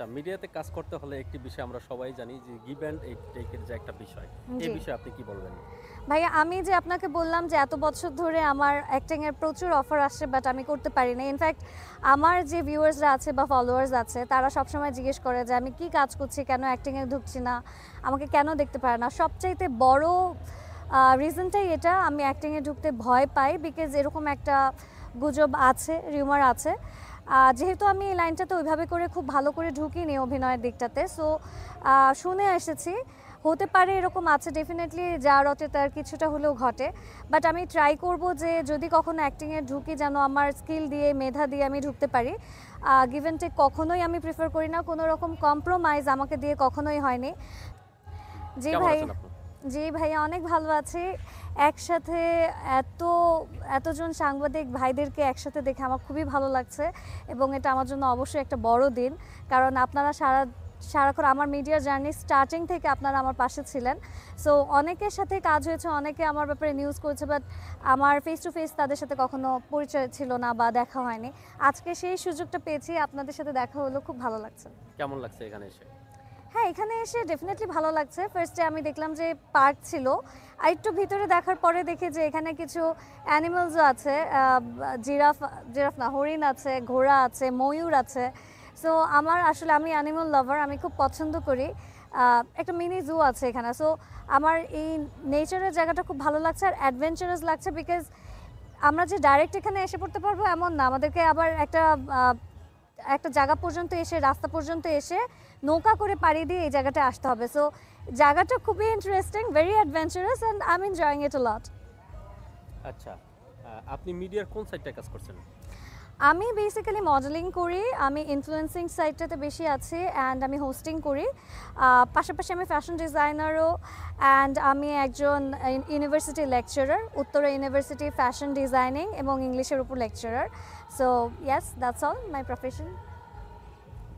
আচ্ছা, মিডিয়াতে কাজ করতে হলে একটি বিষয় আমরা সবাই জানি যে গিভ অ্যান্ড টেকের যে একটা বিষয়, এই জি বিষয়ে আপনি কি বলবেন? ভাইয়া, আমি যে আপনাকে বললাম যে এত বছর ধরে আমার অ্যাক্টিং এর প্রচুর অফার আসছে, বাট আমি করতে পারি না। ইনফ্যাক্ট আমার যে ভিউয়ার্সরা আছে বা ফলোয়ার্স আছে, তারা সবসময় জিজ্ঞেস করে যে আমি কি কাজ করছি, কেন অ্যাক্টিং এ ঢুকছি না, আমাকে কেন দেখতে পারে না। সবচাইতে বড় রিজনটাই এটা, আমি অ্যাক্টিং এ ঢুকতে ভয় পাই, বিকজ এরকম একটা গুজব আছে, রিউমার আছে। যেহেতু আমি এই লাইনটাতে ওইভাবে করে খুব ভালো করে ঢুকিনি অভিনয়ের দিকটাতে, সো শুনে এসেছি হতে পারে এরকম আছে, ডেফিনেটলি যা রটে তার কিছুটা হলেও ঘটে। বাট আমি ট্রাই করব যে যদি কখনো অ্যাক্টিংয়ে ঢুকি, যেন আমার স্কিল দিয়ে, মেধা দিয়ে আমি ঢুকতে পারি। গিভ অ্যান্ড টেক কখনোই আমি প্রিফার করি না, কোনো রকম কম্প্রোমাইজ আমাকে দিয়ে কখনোই হয়নি। জি কেমন ভাই, আছেন আপনি? জি ভাইয়া, অনেক ভালো আছি। একসাথে এত এতজন সাংবাদিক ভাইদেরকে একসাথে দেখে আমার খুবই ভালো লাগছে, এবং এটা আমার জন্য অবশ্যই একটা বড় দিন। কারণ আপনারা সারাক্ষণ আমার মিডিয়া জার্নি স্টার্টিং থেকে আপনারা আমার পাশে ছিলেন। সো অনেকের সাথে কাজ হয়েছে, অনেকে আমার ব্যাপারে নিউজ করেছে, বাট আমার ফেস টু ফেস তাদের সাথে কখনো পরিচয় ছিল না বা দেখা হয়নি। আজকে সেই সুযোগটা পেয়েছি, আপনাদের সাথে দেখা হলো, খুব ভালো লাগছে। কেমন লাগছে এখানে এসে? হ্যাঁ, এখানে এসে ডেফিনেটলি ভালো লাগছে। ফার্স্টে আমি দেখলাম যে পার্ক ছিল, আর একটু ভিতরে দেখার পরে দেখি যে এখানে কিছু অ্যানিমালসও আছে। জিরাফ জিরাফ না, হরিণ আছে, ঘোড়া আছে, ময়ূর আছে। সো আমি অ্যানিমাল লাভার, আমি খুব পছন্দ করি। একটা মিনি জু আছে এখানে। সো আমার এই নেচারের জায়গাটা খুব ভালো লাগছে আর অ্যাডভেঞ্চারাস লাগছে, বিকজ আমরা যে ডাইরেক্ট এখানে এসে পড়তে পারবো এমন না, আমাদেরকে আবার একটা জায়গা পর্যন্ত এসে, রাস্তা পর্যন্ত এসে নৌকা করে পাড়ি দিয়ে এই জায়গাটা আসতে হবে। সো জায়গাটা খুবই interesting, very adventurous, and I am enjoying it a lot. আচ্ছা, আপনি মিডিয়ার কোন সাইডটায় কাজ করছেন? আমি বেসিক্যালি মডেলিং করি, আমি ইনফ্লুয়েন্সিং সাইডটাতে বেশি আছি, অ্যান্ড আমি হোস্টিং করি। পাশাপাশি আমি ফ্যাশন ডিজাইনারও, অ্যান্ড আমি একজন university lecturer, Uttara university fashion designing এবং ইংলিশের উপর lecturer. So yes, that's all my profession.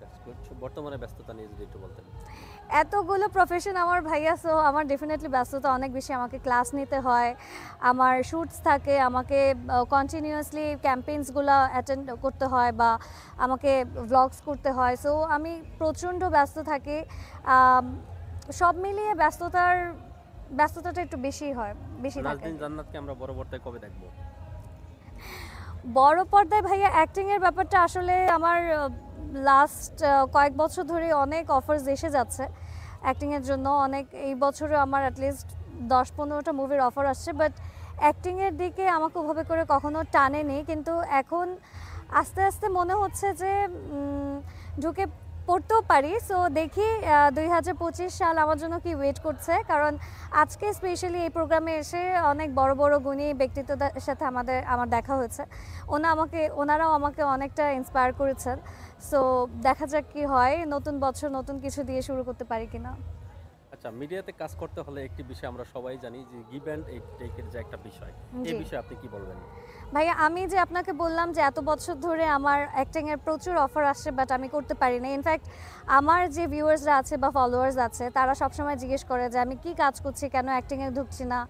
That's good. বর্তমানে ব্যস্ততা নিয়ে যদি একটু বলতেন। এতগুলো প্রফেশন আমার ভাইয়া, সো আমার ডেফিনেটলি ব্যস্ততা অনেক বেশি। আমাকে ক্লাস নিতে হয়, আমার শ্যুটস থাকে, আমাকে কন্টিনিউয়াসলি ক্যাম্পেইনসগুলো অ্যাটেন্ড করতে হয়, বা আমাকে ভ্লগস করতে হয়। সো আমি প্রচণ্ড ব্যস্ত থাকি। আম, সব মিলিয়ে ব্যস্ততাটা একটু বেশি থাকে। নাজনীন জান্নাতকে আমরা বড় পর্দায় কবে দেখবো? বড় পর্দায় ভাইয়া অ্যাক্টিংয়ের ব্যাপারটা আসলে আমার লাস্ট কয়েক বছর ধরে অনেক অফার্স এসে যাচ্ছে অ্যাক্টিংয়ের জন্য। এই বছরে আমার অ্যাটলিস্ট 10-15টা মুভির অফার আসছে, বাট অ্যাক্টিংয়ের দিকে আমাকে ওভাবে করে কখনো টানেনি। কিন্তু এখন আস্তে আস্তে মনে হচ্ছে যে ঢুকে পড়তেও পারি। সো দেখি 2025 সাল আমার জন্য কি ওয়েট করছে। কারণ আজকে স্পেশালি এই প্রোগ্রামে এসে অনেক বড় বড় গুণী ব্যক্তিত্বদের সাথে আমার দেখা হয়েছে। ওনারাও আমাকে অনেকটা ইন্সপায়ার করেছেন। সো দেখা যাক কি হয়, নতুন বছর নতুন কিছু দিয়ে শুরু করতে পারি কিনা। আচ্ছা, মিডিয়াতে কাজ করতে হলে একটি বিষয় আমরা সবাই জানি যে গিভ অ্যান্ড টেকের যে একটা বিষয়, এই জি বিষয়ে আপনি কি বলবেন? ভাইয়া, আমি যে আপনাকে বললাম যে এত বছর ধরে আমার অ্যাক্টিং এর প্রচুর অফার আসছে, বাট আমি করতে পারি না। ইনফ্যাক্ট আমার যে ভিউয়ার্সরা আছে বা ফলোয়ার্স আছে, তারা সবসময় জিজ্ঞেস করে যে আমি কি কাজ করছি, কেন অ্যাক্টিং এ ঢুকছি না,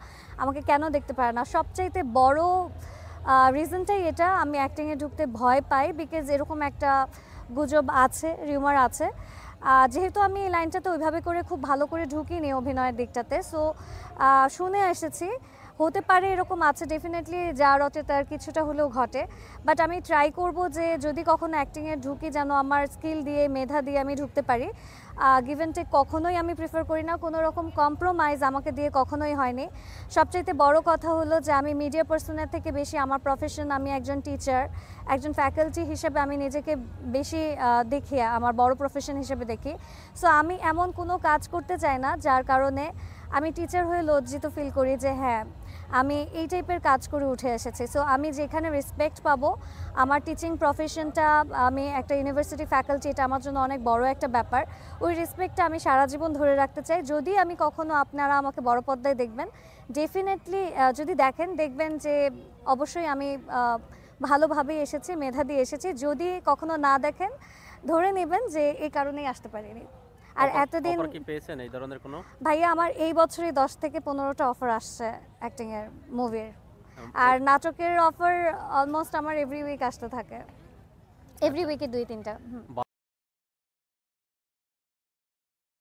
আমাকে কেন দেখতে পারে না। সবচাইতে বড় রিজনটাই এটা, আমি অ্যাক্টিং এ ঢুকতে ভয় পাই, বিকজ এরকম একটা গুজব আছে, রিউমার আছে। যেহেতু আমি এই লাইনটাতে ওইভাবে করে খুব ভালো করে ঢুকিনি অভিনয়ের দিকটাতে, সো শুনে এসেছি হতে পারে এরকম আছে, ডেফিনেটলি যা রটে তার কিছুটা হলেও ঘটে। বাট আমি ট্রাই করব যে যদি কখনো অ্যাক্টিংয়ে ঢুকি, যেন আমার স্কিল দিয়ে, মেধা দিয়ে আমি ঢুকতে পারি। গিভ অ্যান্ড টেক কখনোই আমি প্রিফার করি না, কোনো রকম কম্প্রোমাইজ আমাকে দিয়ে কখনোই হয়নি। সবচাইতে বড় কথা হলো যে আমি মিডিয়া পার্সনের থেকে বেশি আমার প্রফেশন, আমি একজন টিচার, একজন ফ্যাকাল্টি হিসেবে আমি নিজেকে বেশি দেখি, আমার বড় প্রফেশন হিসেবে দেখি। সো আমি এমন কোনো কাজ করতে চাই না যার কারণে আমি টিচার হয়ে লজ্জিত ফিল করি যে হ্যাঁ, আমি এই টাইপের কাজ করে উঠে এসেছি। সো আমি যেখানে রেসপেক্ট পাবো, আমার টিচিং প্রফেশনটা, আমি একটা ইউনিভার্সিটি ফ্যাকাল্টি, এটা আমার জন্য অনেক বড় একটা ব্যাপার। ওই রেসপেক্টটা আমি সারা জীবন ধরে রাখতে চাই। যদি আমি কখনো আপনারা আমাকে বড় পর্দায় দেখবেন, ডেফিনেটলি যদি দেখবেন যে অবশ্যই আমি ভালোভাবেই এসেছি, মেধা দিয়ে এসেছি। যদি কখনো না দেখেন, ধরে নেবেন যে এই কারণেই আসতে পারিনি। আর এতদিন অফার কি পেয়েছেন এই ধরনের কোনো? ভাইয়া, আমার এই বছরই 10 থেকে 15টা অফার আসছে অ্যাক্টিং এর, মুভির। উম, আর এ- নাটকের অফার অলমোস্ট আমার এভরি উইক আসতে থাকে, এভরি উইকে 2-3টা।